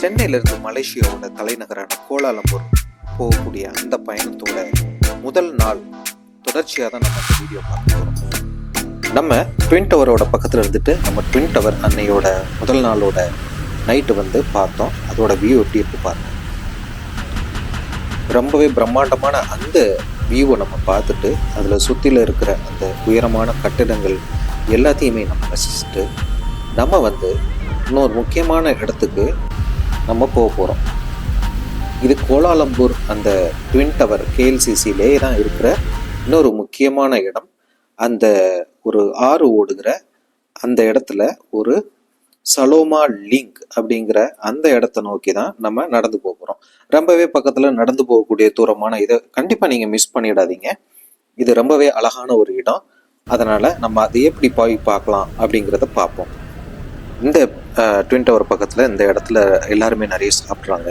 சென்னையிலிருந்து மலேசியாவோட தலைநகரான கோலாலம்பூர் போகக்கூடிய அந்த பயணத்தோட முதல் நாள் தொடர்ச்சியாக தான் நம்ம இந்த வீடியோ பார்க்க போகிறோம். நம்ம ட்வின் டவரோட பக்கத்தில் இருந்துட்டு நம்ம ட்வின் டவர் அன்னையோட முதல் நாளோட நைட்டு வந்து பார்த்தோம். அதோட வியூ எப்படி இருக்கு பாருங்க. ரொம்பவே பிரம்மாண்டமான அந்த வியூவை நம்ம பார்த்துட்டு அதில் சுற்றில இருக்கிற அந்த உயரமான கட்டிடங்கள் எல்லாத்தையுமே நம்ம ரசிச்சுட்டு நம்ம வந்து இன்னொரு முக்கியமான இடத்துக்கு நம்ம போக போகிறோம். இது கோலாலம்பூர் அந்த ட்வின் டவர் கேஎல்சிசிலே தான் இருக்கிற இன்னொரு முக்கியமான இடம். அந்த ஒரு ஆறு ஓடுகிற அந்த இடத்துல ஒரு சலோமா லிங்க் அப்படிங்கிற அந்த இடத்த நோக்கி தான் நம்ம நடந்து போகிறோம். ரொம்பவே பக்கத்தில் நடந்து போகக்கூடிய தூரமான இதை கண்டிப்பாக நீங்கள் மிஸ் பண்ணிடாதீங்க. இது ரொம்பவே அழகான ஒரு இடம். அதனால் நம்ம அதை எப்படி போய் பார்க்கலாம் அப்படிங்கிறத பார்ப்போம். இந்த ட்வின் டவர் பக்கத்தில் இந்த இடத்துல எல்லாருமே நிறைய சாப்பிட்றாங்க.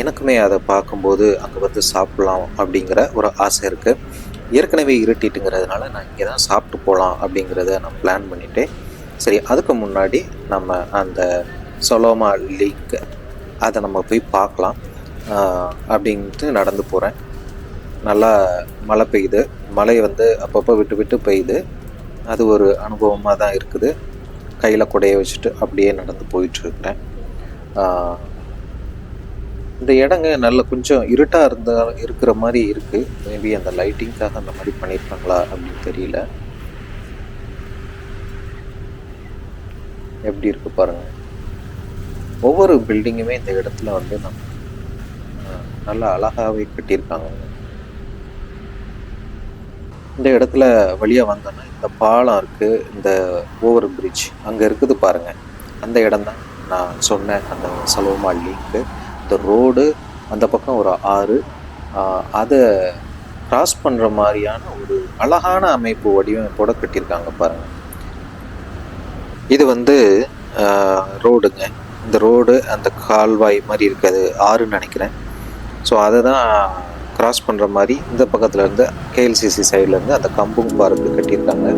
எனக்குமே அதை பார்க்கும்போது அங்கே வந்து சாப்பிட்லாம் அப்படிங்கிற ஒரு ஆசை இருக்குது. ஏற்கனவே இருட்டிட்டுங்கிறதுனால நான் இங்கே தான் சாப்பிட்டு போகலாம் அப்படிங்கிறத நான் பிளான் பண்ணிட்டேன். சரி, அதுக்கு முன்னாடி நம்ம அந்த சலோமா லிங்க் அதை நம்ம போய் பார்க்கலாம் அப்படின்ட்டு நடந்து போகிறேன். நல்லா மழை பெய்யுது. மழை வந்து அப்பப்போ விட்டு விட்டு பெய்யுது. அது ஒரு அனுபவமாக தான் இருக்குது. கையில் குடைய வச்சுட்டு அப்படியே நடந்து போயிட்டுருக்கிறேன். இந்த இடங்க நல்ல கொஞ்சம் இருட்டாக இருக்கிற மாதிரி இருக்குது. மேபி அந்த லைட்டிங்காக அந்த மாதிரி பண்ணியிருக்காங்களா அப்படின்னு தெரியல. எப்படி இருக்கு பாருங்கள். ஒவ்வொரு பில்டிங்குமே இந்த இடத்துல வந்து நம்ம நல்லா அழகாகவே கட்டியிருக்காங்க. இந்த இடத்துல வழியாக வந்தோன்னா இந்த பாலம் இருக்குது, இந்த ஓவர் பிரிட்ஜ் அங்கே இருக்குது பாருங்கள். அந்த இடம் தான் நான் சொன்னேன் அந்த சலோமா லிங்க்கு. இந்த ரோடு அந்த பக்கம் ஒரு ஆறு, அதை கிராஸ் பண்ணுற மாதிரியான ஒரு அழகான அமைப்பு வடிவமைப்போடு கட்டியிருக்காங்க பாருங்கள். இது வந்து ரோடுங்க. இந்த ரோடு அந்த கால்வாய் மாதிரி இருக்காது, ஆறுன்னு நினைக்கிறேன். ஸோ அதை தான் கிராஸ் பண்ணுற மாதிரி இந்த பக்கத்தில் இருந்து கேஎல்சிசி சைட்லேருந்து அந்த கம்புங் பார்க்கு கட்டியிருக்காங்க.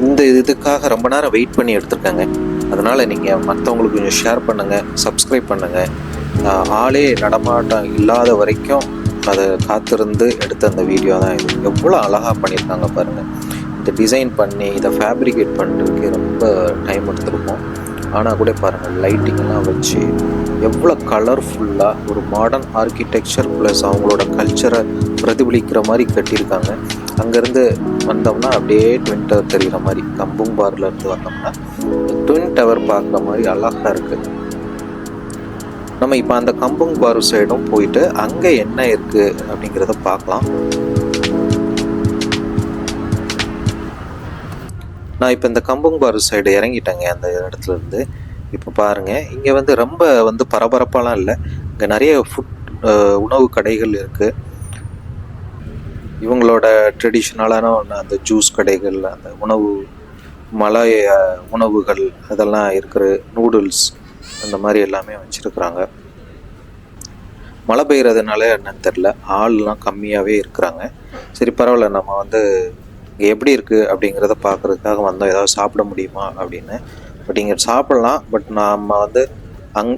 இந்த இதுக்காக ரொம்ப நேரம் வெயிட் பண்ணி எடுத்திருக்காங்க. அதனால் நீங்கள் மற்றவங்களுக்கு கொஞ்சம் ஷேர் பண்ணுங்கள், சப்ஸ்கிரைப் பண்ணுங்கள். ஆளே நடமாட்டம் இல்லாத வரைக்கும் அதை காத்திருந்து எடுத்த அந்த வீடியோ தான் இது. எவ்வளோ அழகாக பண்ணியிருக்காங்க பாருங்கள். இந்த டிசைன் பண்ணி இதை ஃபேப்ரிகேட் பண்ணுறதுக்கு ரொம்ப டைம் எடுத்துருக்கோம். ஆனால் கூட பாருங்கள், லைட்டிங்கெல்லாம் வச்சு எவ்வளோ கலர்ஃபுல்லாக ஒரு மாடர்ன் ஆர்கிடெக்சர் ப்ளஸ் அவங்களோட கல்ச்சரை பிரதிபலிக்கிற மாதிரி கட்டியிருக்காங்க. அங்கேருந்து வந்தோம்னா அப்படியே ட்வின் டவர் தெரிகிற மாதிரி, கம்புங் பார்லேருந்து வந்தோம்னா ட்வின் டவர் பார்க்குற மாதிரி அழகாக இருக்குது. நம்ம இப்போ அந்த கம்புங் பார் சைடும் போயிட்டு அங்கே என்ன இருக்குது அப்படிங்கிறத பார்க்கலாம். நான் இப்போ இந்த கம்புங் பார் சைடு இறங்கிட்டேங்க அந்த இடத்துல இருந்து. இப்போ பாருங்கள், இங்கே வந்து ரொம்ப வந்து பரபரப்பாலாம் இல்லை. இங்கே நிறைய உணவு கடைகள் இருக்குது. இவங்களோட ட்ரெடிஷ்னலான அந்த ஜூஸ் கடைகள், அந்த மலாய உணவுகள் அதெல்லாம் இருக்கிற நூடுல்ஸ் அந்த மாதிரி எல்லாமே வச்சுருக்குறாங்க. மழை பெய்கிறதுனால என்னன்னு தெரில, ஆள்லாம் கம்மியாகவே இருக்கிறாங்க. சரி, பரவாயில்ல, நம்ம வந்து இங்கே எப்படி இருக்குது அப்படிங்கிறத பார்க்குறதுக்காக வந்தோம். ஏதாவது சாப்பிட முடியுமா அப்படின்னு. பட் இங்கே சாப்பிட்லாம். பட் நம்ம வந்து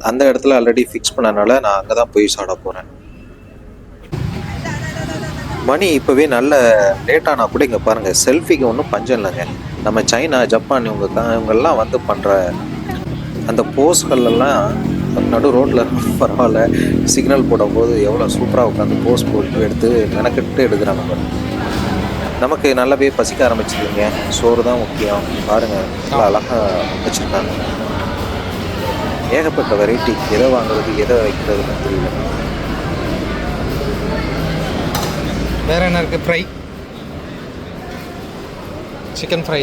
அந்த இடத்துல ஆல்ரெடி ஃபிக்ஸ் பண்ணனால நான் அங்கே தான் போய் சாப்பிட போகிறேன். மணி இப்போவே நல்ல லேட்டானா கூட இங்கே பாருங்கள், செல்ஃபிக்கு ஒன்றும் பஞ்சம் இல்லைங்க. நம்ம சைனா, ஜப்பான் இவங்கெல்லாம் வந்து பண்ணுற அந்த போஸ்கள்லாம் நடு ரோட்டில் பரவாயில்ல, சிக்னல் போடும்போது எவ்வளோ சூப்பராக உட்காந்து போஸ் போட்டு எடுத்து மெனக்கெட்டு எடுக்கிறாங்க பாருங்கள். நமக்கு நல்லாவே பசிக்க ஆரம்பிச்சிருங்க. சோறு தான் முக்கியம். பாருங்கள், நல்லா அழகாக வச்சுருக்காங்க. ஏகப்பட்ட வெரைட்டி. எதை வாங்குறது எதை வைக்கிறதுன்னு தெரியல. வேறு என்ன இருக்குது? ஃப்ரை, சிக்கன் ஃப்ரை,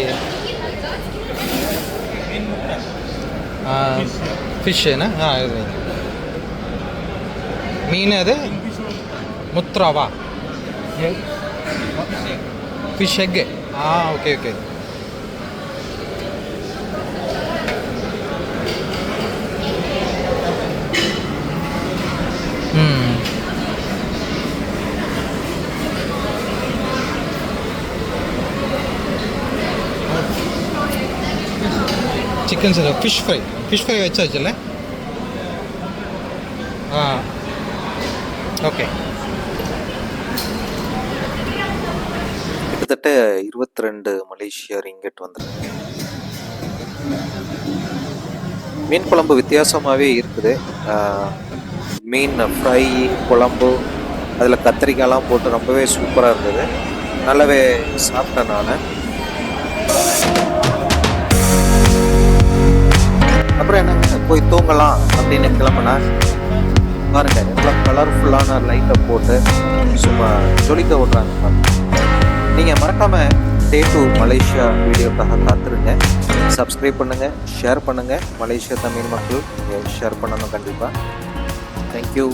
ஃபிஷ்ஷுண்ணா. இது மீன், அது முத்ராவா? ஃபிஷ் எக்கு. Okay okay. Chicken sir fish fry வச்சாச்சுல்ல. ஆ ஓகே. கிட்டத்தட்ட 22 மலேசியா ரிங்கெட் வந்துருக்கு. மீன் குழம்பு வித்தியாசமாகவே இருக்குது. மீன் ஃப்ரை, குழம்பு, அதில் கத்திரிக்காய்லாம் போட்டு ரொம்பவே சூப்பராக இருந்தது. நல்லாவே சாப்பிட்டேன் நான். அப்புறம் என்னங்க போய் தூங்கலாம் அப்படின்னு கிளம்புனா பாருங்க எவ்வளோ கலர்ஃபுல்லான லைட்டை போட்டு சும்மா ஜொலிக்க விடுறாங்க பாருங்க. நீங்கள் மறக்காமல் டே 2 மலேசியா வீடியோக்காக காத்துருங்க. சப்ஸ்கிரைப் பண்ணுங்கள், ஷேர் பண்ணுங்கள். மலேசியா தமிழ் மக்கள் நீங்கள் ஷேர் பண்ணணும் கண்டிப்பாக. தேங்க்யூ.